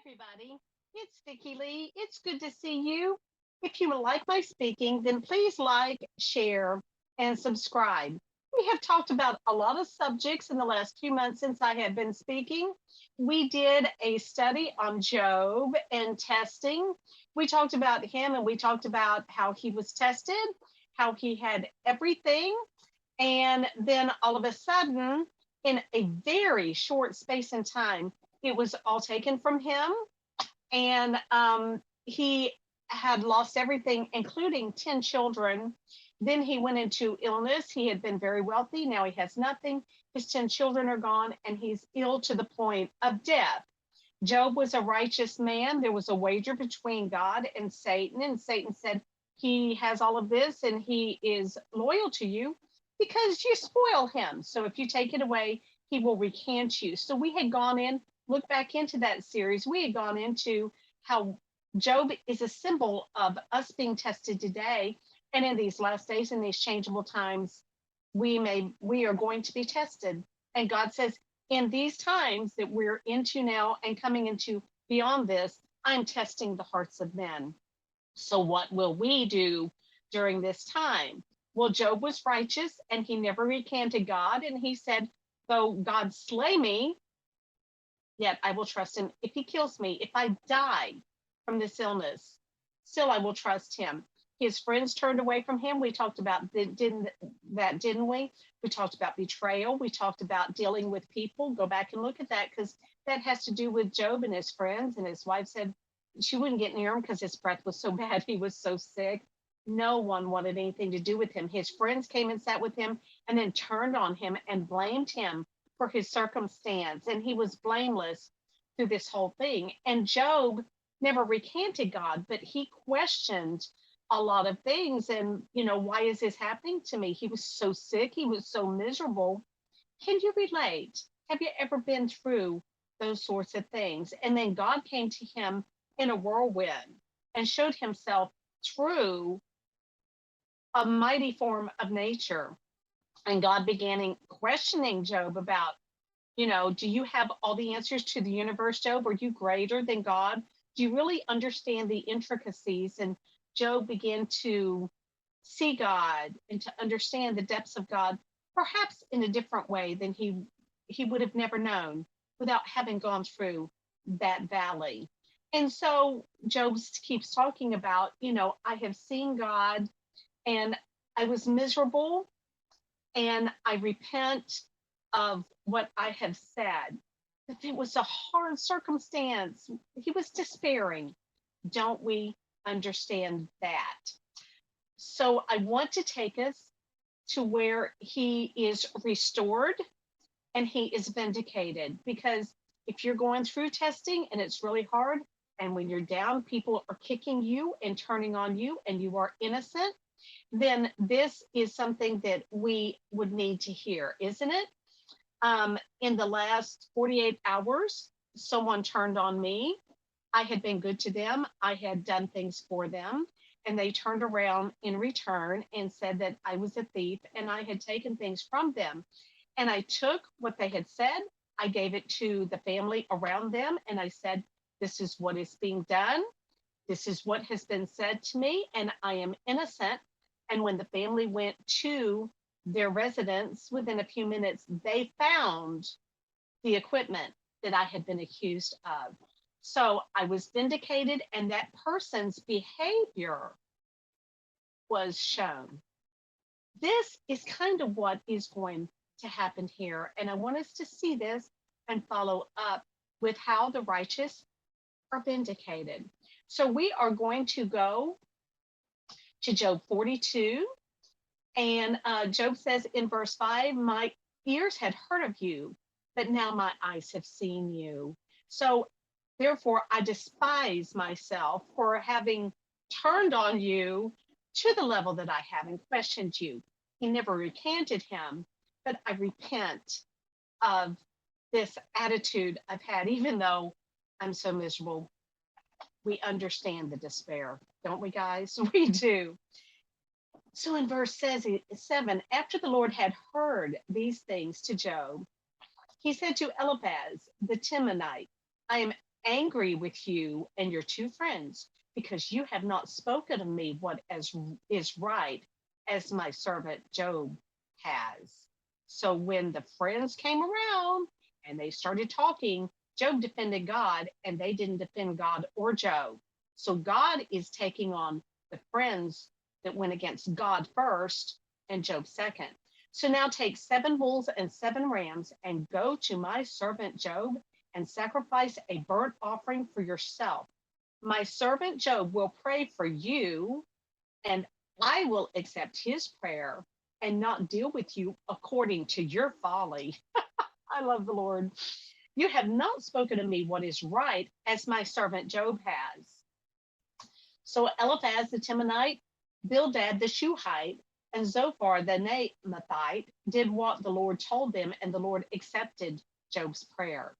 everybody. It's Vicki Lee. It's good to see you. If you like my speaking, then please like, share, and subscribe. We have talked about a lot of subjects in the last few months since I have been speaking. We did a study on Job and testing. We talked about him and we talked about how he was tested, how he had everything. And then all of a sudden, in a very short space and time, it was all taken from him and he had lost everything, including 10 children. Then he went into illness. He had been very wealthy. Now he has nothing. His 10 children are gone, and he's ill to the point of death. Job was a righteous man. There was a wager between God and Satan said, he has all of this and he is loyal to you because you spoil him. So if you take it away, he will recant you. So we had gone in, look back into that series. We had gone into how Job is a symbol of us being tested today. And in these last days, in these changeable times, we are going to be tested. And God says, in these times that we're into now and coming into beyond this, I'm testing the hearts of men. So what will we do during this time? Well, Job was righteous and he never recanted God. And he said, though God slay me, yet I will trust him. If he kills me, if I die from this illness, still I will trust him. His friends turned away from him. We talked about didn't we? We talked about betrayal. We talked about dealing with people. Go back and look at that because that has to do with Job and his friends. And his wife said she wouldn't get near him because his breath was so bad. He was so sick. No one wanted anything to do with him. His friends came and sat with him and then turned on him and blamed him for his circumstance. And he was blameless through this whole thing. And Job never recanted God, but he questioned a lot of things. And, why is this happening to me? He was so sick. He was so miserable. Can you relate? Have you ever been through those sorts of things? And then God came to him in a whirlwind and showed himself through a mighty form of nature. And God began questioning Job about, do you have all the answers to the universe, Job? Are you greater than God? Do you really understand the intricacies? And Job began to see God and to understand the depths of God, perhaps in a different way than he would have never known without having gone through that valley. And so Job keeps talking about, I have seen God and I was miserable and I repent of what I have said. But it was a hard circumstance. He was despairing. Don't we understand that? So I want to take us to where he is restored and he is vindicated. Because if you're going through testing and it's really hard, and when you're down, people are kicking you and turning on you, and you are innocent, then this is something that we would need to hear, isn't it? In the last 48 hours, someone turned on me. I had been good to them. I had done things for them. And they turned around in return and said that I was a thief and I had taken things from them. And I took what they had said. I gave it to the family around them. And I said, this is what is being done. This is what has been said to me. And I am innocent. And when the family went to their residence, within a few minutes, they found the equipment that I had been accused of. So I was vindicated, and that person's behavior was shown. This is kind of what is going to happen here. And I want us to see this and follow up with how the righteous are vindicated. So we are going to go to Job 42. And Job says in verse 5, my ears had heard of you, but now my eyes have seen you. So therefore, I despise myself for having turned on you to the level that I have and questioned you. He never recanted him, but I repent of this attitude I've had, even though I'm so miserable. We understand the despair, don't we, guys? We do. So in verse 7, after the Lord had heard these things to Job, he said to Eliphaz the Temanite, I am angry with you and your two friends because you have not spoken to me what is right, as my servant Job has. So when the friends came around and they started talking, Job defended God and they didn't defend God or Job. So God is taking on the friends that went against God first and Job second. So now take 7 bulls and 7 rams and go to my servant Job and sacrifice a burnt offering for yourself. My servant Job will pray for you, and I will accept his prayer and not deal with you according to your folly. I love the Lord. You have not spoken to me what is right, as my servant Job has. So Eliphaz the Temanite, Bildad the Shuhite, and Zophar the Naamathite did what the Lord told them, and the Lord accepted Job's prayer.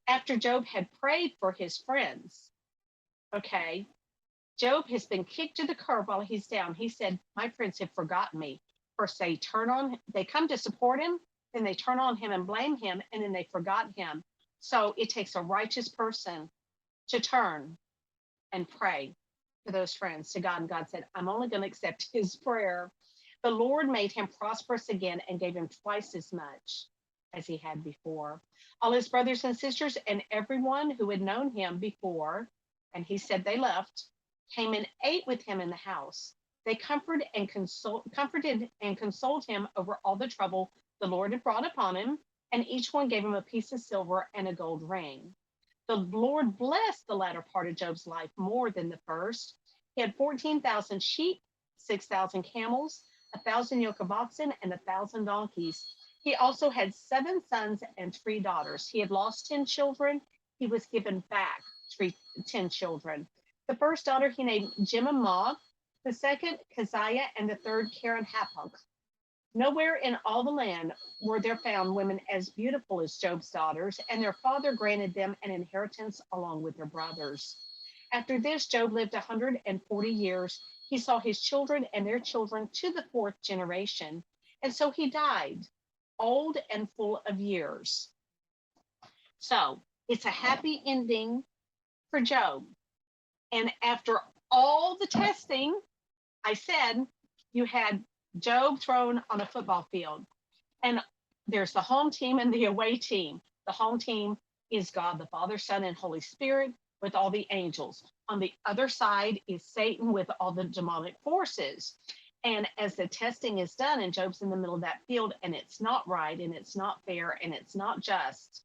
After Job had prayed for his friends, okay, Job has been kicked to the curb while he's down. He said, my friends have forgotten me. First they come to support him, then they turn on him and blame him, and then they forgot him. So it takes a righteous person to turn and pray for those friends to God. And God said, I'm only going to accept his prayer. The Lord made him prosperous again and gave him twice as much as he had before. All his brothers and sisters and everyone who had known him before, and he said they left, came and ate with him in the house. They comforted and consoled him over all the trouble the Lord had brought upon him, and each one gave him a piece of silver and a gold ring. The Lord blessed the latter part of Job's life more than the first. He had 14,000 sheep, 6,000 camels, 1,000 yoke of oxen, and 1,000 donkeys. He also had 7 sons and 3 daughters. He had lost 10 children. He was given back 10 children. The first daughter he named Jemimah, the second Keziah, and the third Karen Hapuk. Nowhere in all the land were there found women as beautiful as Job's daughters, and their father granted them an inheritance along with their brothers. After this, Job lived 140 years. He saw his children and their children to the 4th generation, and so he died, old and full of years. So it's a happy ending for Job. And after all the testing, I said you had Job thrown on a football field, and there's the home team and the away team. The home team is God, the Father, Son, and Holy Spirit with all the angels. On the other side is Satan with all the demonic forces. And as the testing is done and Job's in the middle of that field and it's not right and it's not fair and it's not just,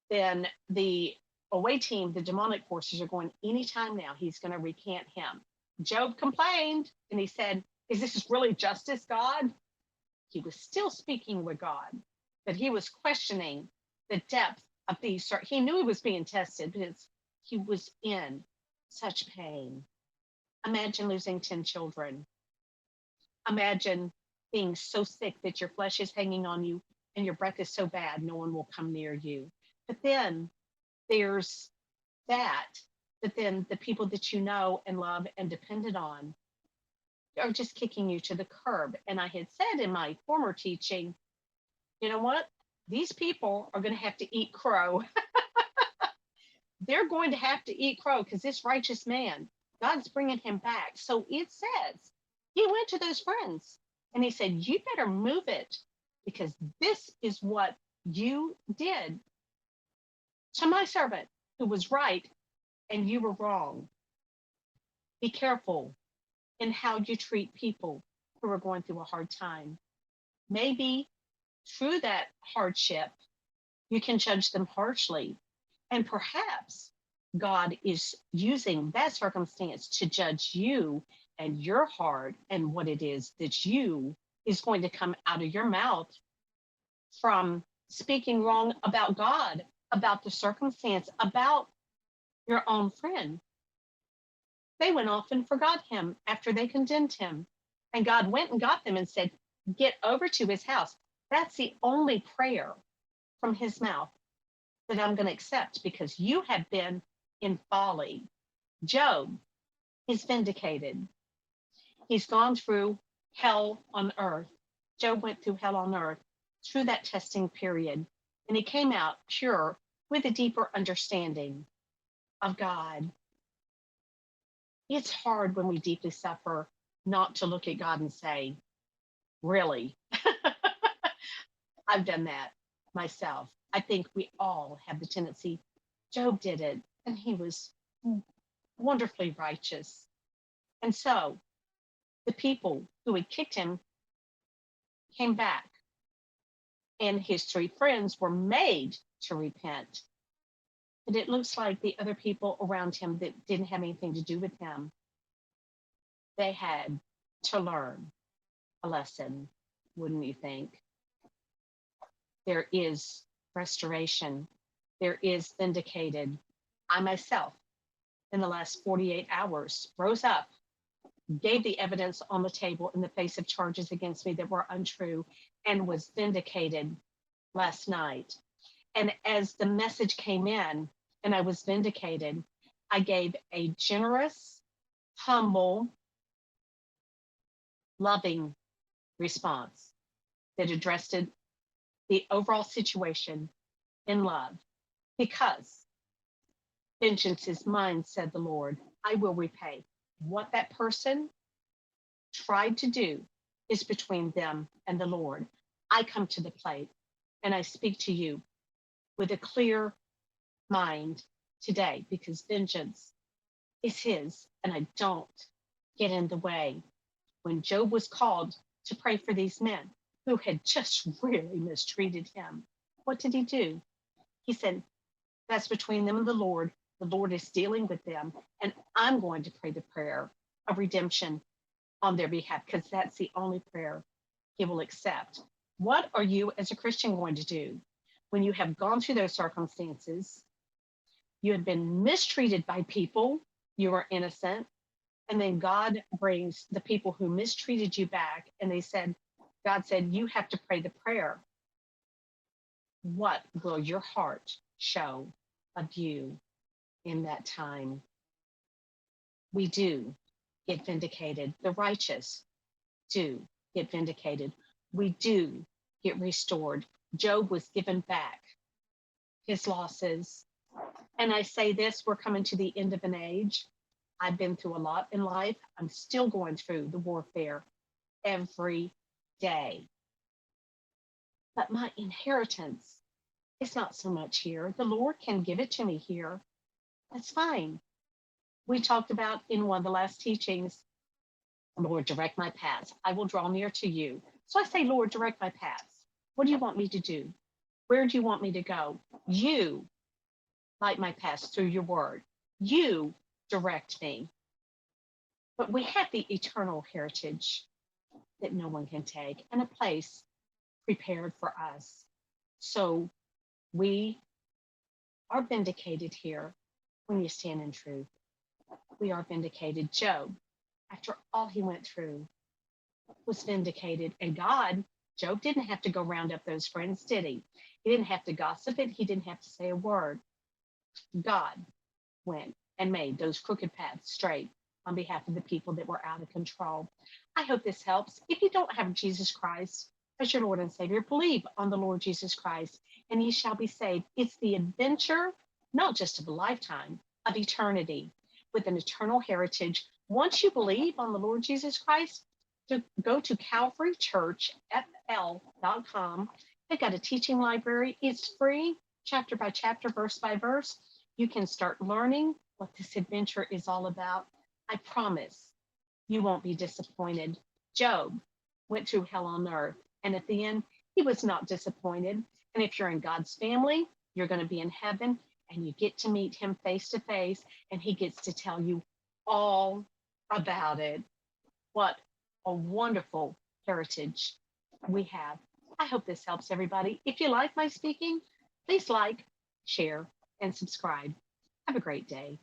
then the away team, the demonic forces are going, anytime now, he's going to recant him. Job complained and he said, is this really justice, God? He was still speaking with God, but he was questioning the depth of these. He knew he was being tested because he was in such pain. Imagine losing 10 children. Imagine being so sick that your flesh is hanging on you and your breath is so bad, no one will come near you. But then there's that, but then the people that you know and love and depended on are just kicking you to the curb. And I had said in my former teaching, you know what? These people are going to have to eat crow. They're going to have to eat crow because this righteous man, God's bringing him back. So it says he went to those friends and he said, you better move it because this is what you did to my servant who was right and you were wrong. Be careful in how you treat people who are going through a hard time. Maybe through that hardship, you can judge them harshly. And perhaps God is using that circumstance to judge you and your heart and what it is that you is going to come out of your mouth from speaking wrong about God, about the circumstance, about your own friend. They went off and forgot him after they condemned him. And God went and got them and said, get over to his house. That's the only prayer from his mouth that I'm going to accept because you have been in folly. Job is vindicated. He's gone through hell on earth. Job went through hell on earth through that testing period, and he came out pure with a deeper understanding of God. It's hard when we deeply suffer not to look at God and say, really? I've done that myself. I think we all have the tendency. Job did it, and he was wonderfully righteous. And so the people who had kicked him came back, and his three friends were made to repent. But it looks like the other people around him that didn't have anything to do with him, they had to learn a lesson, wouldn't you think? There is restoration. There is vindicated. I myself, in the last 48 hours, rose up, gave the evidence on the table in the face of charges against me that were untrue, and was vindicated last night. And as the message came in and I was vindicated, I gave a generous, humble, loving response that addressed the overall situation in love. Because vengeance is mine, said the Lord, I will repay. What that person tried to do is between them and the Lord. I come to the plate and I speak to you with a clear mind today, because vengeance is his and I don't get in the way. When Job was called to pray for these men who had just really mistreated him, what did he do? He said, that's between them and the Lord. The Lord is dealing with them, and I'm going to pray the prayer of redemption on their behalf, because that's the only prayer he will accept. What are you as a Christian going to do when you have gone through those circumstances? You have been mistreated by people, you are innocent, and then God brings the people who mistreated you back, and God said, you have to pray the prayer. What will your heart show of you in that time? We do get vindicated. The righteous do get vindicated. We do get restored. Job was given back his losses. And I say this, we're coming to the end of an age. I've been through a lot in life. I'm still going through the warfare every day. But my inheritance is not so much here. The Lord can give it to me here. That's fine. We talked about in one of the last teachings, Lord, direct my paths. I will draw near to you. So I say, Lord, direct my paths. What do you want me to do? Where do you want me to go? You light my paths through your word. You direct me. But we have the eternal heritage that no one can take, and a place prepared for us. So we are vindicated here when you stand in truth. We are vindicated. Job, after all he went through, was vindicated. And Job didn't have to go round up those friends, did he? He didn't have to gossip it. He didn't have to say a word. God went and made those crooked paths straight on behalf of the people that were out of control. I hope this helps. If you don't have Jesus Christ as your Lord and Savior, believe on the Lord Jesus Christ, and ye shall be saved. It's the adventure, not just of a lifetime, of eternity, with an eternal heritage. Once you believe on the Lord Jesus Christ, to go to calvarychurchfl.com. They've got a teaching library. It's free, chapter by chapter, verse by verse. You can start learning what this adventure is all about. I promise you won't be disappointed. Job went through hell on earth, and at the end, he was not disappointed. And if you're in God's family, you're going to be in heaven, and you get to meet him face to face, and he gets to tell you all about it. What a wonderful heritage we have. I hope this helps everybody. If you like my speaking, please like, share, and subscribe. Have a great day.